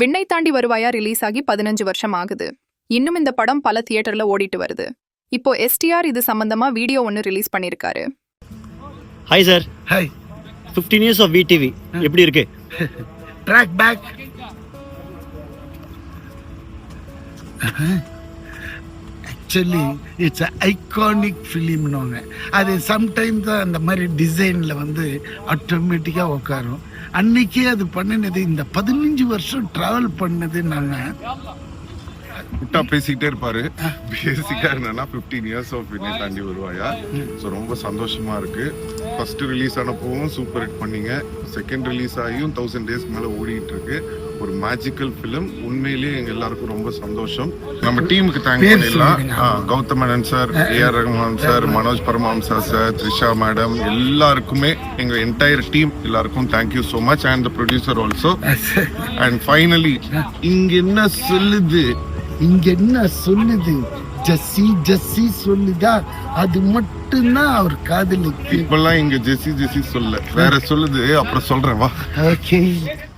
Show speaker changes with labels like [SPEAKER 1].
[SPEAKER 1] விண்ணை தாண்டி வருவாயா ரிலீஸ் ஆகி 15 வருஷம் ஆகுது. இன்னும் இந்த படம் பல தியேட்டர்ல ஓடிட்டு வருது. இப்போ எஸ்டிஆர் இது சம்பந்தமா வீடியோ ஒன்னு ரிலீஸ் பண்ணிருக்காரு.
[SPEAKER 2] Hi sir.
[SPEAKER 3] Hi.
[SPEAKER 2] 15 years of VTV எப்படி இருக்கு?
[SPEAKER 3] Track back. Actually, it's an iconic film. அது சம்டைம்ஸ் அந்த மாதிரி டிசைனில் வந்து ஆட்டோமேட்டிக்காக உட்காரும். அன்னைக்கே அது பண்ணினது இந்த 15 வருஷம் ட்ராவல் பண்ணது நாங்கள்
[SPEAKER 4] விட்டா பேசிக்கிட்டே இருப்பாரு. பேசிக்கா என்னன்னா 15 years ஆஃப் விண்ணை தாண்டி வருவாயா. ஸோ ரொம்ப சந்தோஷமா இருக்கு. ஃபர்ஸ்ட் ரிலீஸ் ஆனப்பவும் சூப்பர் ஹிட் பண்ணீங்க. செகண்ட் ரிலீஸ் ஆகியும் 1000 days மேலே ஓடிட்டு இருக்கு. ஒரு மேஜிக்கல் ஃபிலிம். உண்மையிலேயே எங்க எல்லாருக்கும் ரொம்ப சந்தோஷம். நம்ம டீமுக்கு தேங்க் பண்ணிடலாம். Gautham Menon sir, A R Rahman sir, Manoj Paramahamsa sir, Trisha madam, எல்லாருக்குமே எங்க என்டையர் டீம் எல்லாருக்கும் thank you so much. And the producer also. And finally இங்க என்ன சொல்லுது ஜெஸ்ஸி ஜெஸ்ஸி சொல்லுதா, அது மட்டும்தான் அவர் காதலுக்கு. இப்பெல்லாம் இங்க ஜெஸ்ஸி ஜெஸ்ஸி சொல்ல வேற சொல்லுது. அப்புறம் சொல்றேன் வா.
[SPEAKER 3] ஓகே.